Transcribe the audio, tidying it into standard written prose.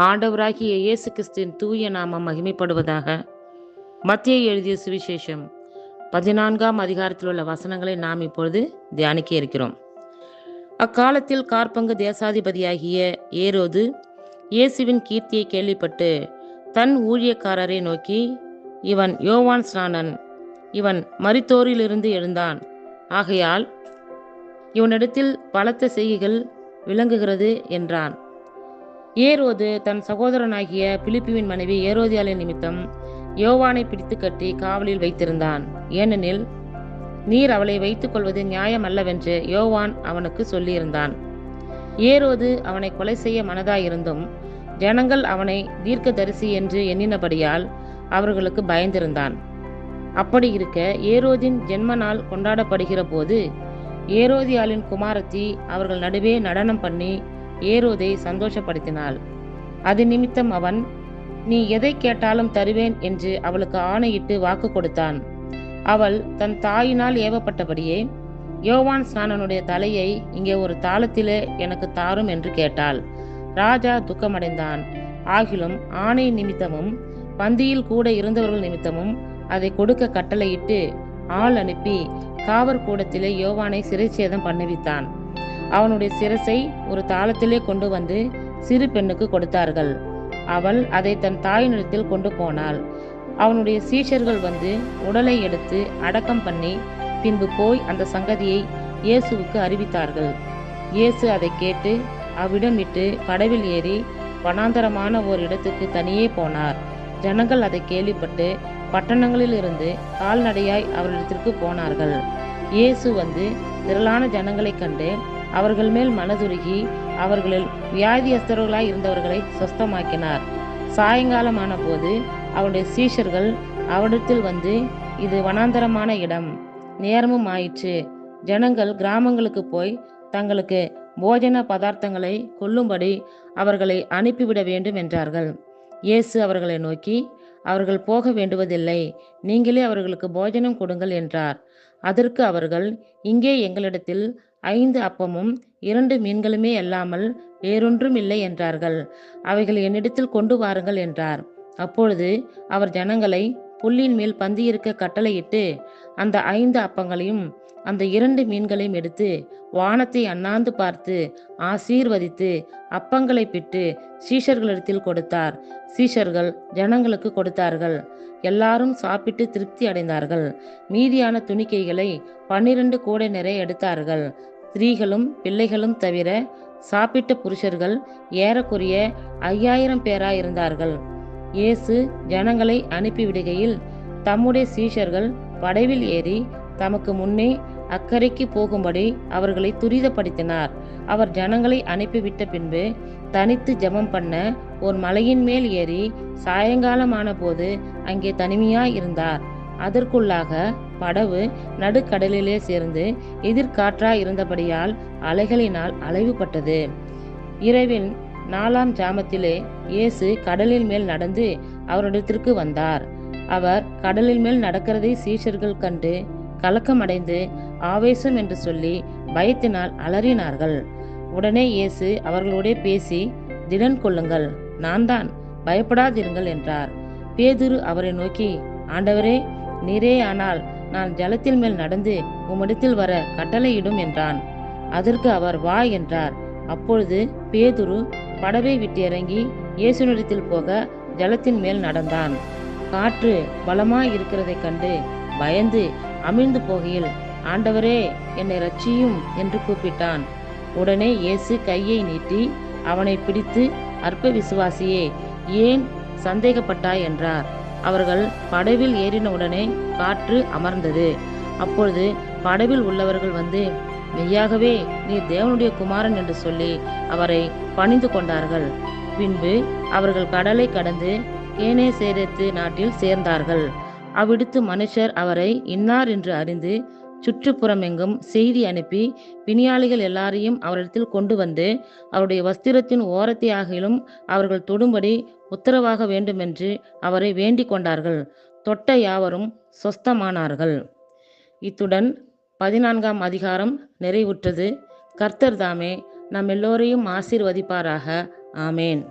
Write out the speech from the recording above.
ஆண்டவராகிய இயேசு கிறிஸ்துவின் தூய நாமம் மகிமைப்படுவதாக. மத்தேயு எழுதிய சுவிசேஷம் 14ஆம் அதிகாரத்தில் உள்ள வசனங்களை நாம் இப்பொழுது தியானிக்க இருக்கிறோம். அக்காலத்தில் காற்பங்கு தேசாதிபதியாகிய ஏரோது இயேசுவின் கீர்த்தியை கேள்விப்பட்டு தன் ஊழியக்காரரை நோக்கி, இவன் யோவான் ஸ்நானன், இவன் மரித்தோரிலிருந்து எழுந்தான், ஆகையால் இவனிடத்தில் பலத்த செய்கைகள் விளங்குகிறது என்றான். ஏரோது தன் சகோதரனாகிய பிலிப்புவின் மனைவி ஏரோதியாளின் நிமித்தம் யோவானை பிடித்து கட்டி காவலில் வைத்திருந்தான். ஏனெனில் நீர் அவளை வைத்துக் கொள்வது நியாயமல்லவென்று யோவான் அவனுக்கு சொல்லியிருந்தான். ஏரோது அவனை கொலை செய்ய மனதாயிருந்தும் ஜனங்கள் அவனை தீர்க்கதரிசி என்று எண்ணினபடியால் அவர்களுக்கு பயந்திருந்தான். அப்படி இருக்க ஏரோதின் ஜென்ம நாள் கொண்டாடப்படுகிற போது ஏரோதியாளின் குமாரத்தி அவர்கள் நடுவே நடனம் பண்ணி ஏரோதை சந்தோஷப்படுத்தினாள். அது நிமித்தம் அவன், நீ எதை கேட்டாலும் தருவேன் என்று அவளுக்கு ஆணையிட்டு வாக்கு கொடுத்தான். அவள் தன் தாயினால் ஏவப்பட்டபடியே யோவான் ஸ்நானனுடைய தலையை இங்கே ஒரு தாளத்திலே எனக்கு தாரும் என்று கேட்டாள். ராஜா துக்கமடைந்தான். ஆகிலும் ஆணை நிமித்தமும் பந்தியில் கூட இருந்தவர்கள் நிமித்தமும் அதை கொடுக்க கட்டளையிட்டு ஆள் அனுப்பி காவற்கூடத்திலே யோவானை சிறைச்சேதம் பண்ணுவித்தான். அவனுடைய சிரசை ஒரு தாளத்திலே கொண்டு வந்து சிறு பெண்ணுக்கு கொடுத்தார்கள். அவள் அதை தன் தாயினிடத்தில் கொண்டு போனாள். அவனுடைய சீஷர்கள் வந்து உடலை எடுத்து அடக்கம் பண்ணி பின்பு போய் அந்த சங்கதியை இயேசுவுக்கு அறிவித்தார்கள். இயேசு அதை கேட்டு அவ்விடம் விட்டு படவில் ஏறி வனாந்தரமான ஓர் இடத்துக்கு தனியே போனார். ஜனங்கள் அதை கேள்விப்பட்டு பட்டணங்களில் இருந்து கால்நடையாய் அவரிடத்திற்கு போனார்கள். இயேசு வந்து திரளான ஜனங்களை கண்டு அவர்கள் மேல் மனதுருகி அவர்களில் வியாதியஸ்தர்களாய் இருந்தவர்களை சொஸ்தமாக்கினார். சாயங்காலமான போது அவருடைய சீஷர்கள் அவரிடத்தில் வந்து, இது வனாந்தரமான இடம், நேரமும் ஆயிற்று, ஜனங்கள் கிராமங்களுக்கு போய் தங்களுக்கு போஜன பதார்த்தங்களை கொள்ளும்படி அவர்களை அனுப்பிவிட வேண்டும் என்றார்கள். இயேசு அவர்களை நோக்கி, அவர்கள் போக வேண்டுவதில்லை, நீங்களே அவர்களுக்கு போஜனம் கொடுங்கள் என்றார். அதற்கு அவர்கள், இங்கே எங்களிடத்தில் 5 அப்பமும் 2 மீன்களுமே அல்லாமல் வேறொன்றும் இல்லை என்றார்கள். அவைகள் என்னிடத்தில் கொண்டு வாருங்கள் என்றார். அப்பொழுது அவர் ஜனங்களை புல்லின் மேல் பந்தியிருக்க கட்டளையிட்டு அந்த 5 அப்பங்களையும் அந்த 2 மீன்களையும் எடுத்து வானத்தை அண்ணாந்து பார்த்து ஆசீர்வதித்து அப்பங்களை பிட்டு சீஷர்களிடத்தில் கொடுத்தார். சீஷர்கள் ஜனங்களுக்கு கொடுத்தார்கள். எல்லாரும் சாப்பிட்டு திருப்தி அடைந்தார்கள். மீதியான துணிக்கைகளை 12 கூடை நிறைய எடுத்தார்கள். ஸ்திரீகளும் பிள்ளைகளும் தவிர சாப்பிட்ட புருஷர்கள் ஏறக்குறைய 5000 பேராயிருந்தார்கள். இயேசு ஜனங்களை அனுப்பிவிடுகையில் தம்முடைய சீஷர்கள் படவில் ஏறி தமக்கு முன்னே அக்கரைக்கு போகும்படி அவர்களை துரிதப்படுத்தினார். அவர் ஜனங்களை அனுப்பிவிட்ட பின்பு தனித்து ஜெபம் பண்ண ஒரு மலையின் மேல் ஏறி சாயங்காலமான போது அங்கே தனிமையாய் இருந்தார். அதற்குள்ளாக படவு நடுக்கடலிலே சேர்ந்து எதிர்காற்றாய் இருந்தபடியால் அலைகளினால் அலைவுபட்டது. இரவின் 4ஆம் ஜாமத்திலே இயேசு கடலின் மேல் நடந்து அவரிடத்திற்கு வந்தார். அவர் கடலின் மேல் நடக்கிறதை சீஷர்கள் கண்டு கலக்கமடைந்து ஆவேசம் என்று சொல்லி பயத்தினால் அலறினார்கள். உடனே இயேசு அவர்களுடைய பேசி, திடன் கொள்ளுங்கள், நான் தான், பயப்படாதிருங்கள் என்றார். பேதுரு அவரை நோக்கி, ஆண்டவரே, நீரே ஆனால் நான் ஜலத்தின் மேல் நடந்து உம்மிடத்தில் வர கட்டளையிடும் என்றான். அதற்கு அவர், வா என்றார். அப்பொழுது பேதுரு படவை விட்டு இறங்கி இயேசுவினிடத்தில் போக ஜலத்தின் மேல் நடந்தான். காற்று பலமாய் இருக்கிறதை கண்டு பயந்து அமிழ்ந்து போகையில், ஆண்டவரே, என்னை ரட்சியும் என்று கூப்பிட்டான். உடனே இயேசு கையை நீட்டி அவனை பிடித்து, அற்ப விசுவாசியே, ஏன் சந்தேகப்பட்டாய் என்றார். அவர்கள் படவில் ஏறின உடனே காற்று அமர்ந்தது. அப்பொழுது படவில் உள்ளவர்கள் வந்து, மெய்யாகவே நீர் தேவனுடைய குமாரன் என்று சொல்லி அவரை பணிந்து கொண்டார்கள். பின்பு அவர்கள் கடலை கடந்து கேனேசரேத்து நாட்டில் சேர்ந்தார்கள். அவ்விடத்து மனுஷர் அவரை இன்னார் என்று அறிந்து சுற்றுப்புறமெங்கும் செய்தி அனுப்பி பிணியாளிகள் எல்லாரையும் அவரிடத்தில் கொண்டு வந்து அவருடைய வஸ்திரத்தின் ஓரத்தை ஆகிலும் அவர்கள் தொடும்படி உத்தரவாக வேண்டுமென்று அவரை வேண்டிக் கொண்டார்கள். தொட்ட யாவரும் சொஸ்தமானார்கள். இத்துடன் 14ஆம் அதிகாரம் நிறைவுற்றது. கர்த்தர் தாமே நம் எல்லோரையும் ஆசீர்வதிப்பாராக. ஆமேன்.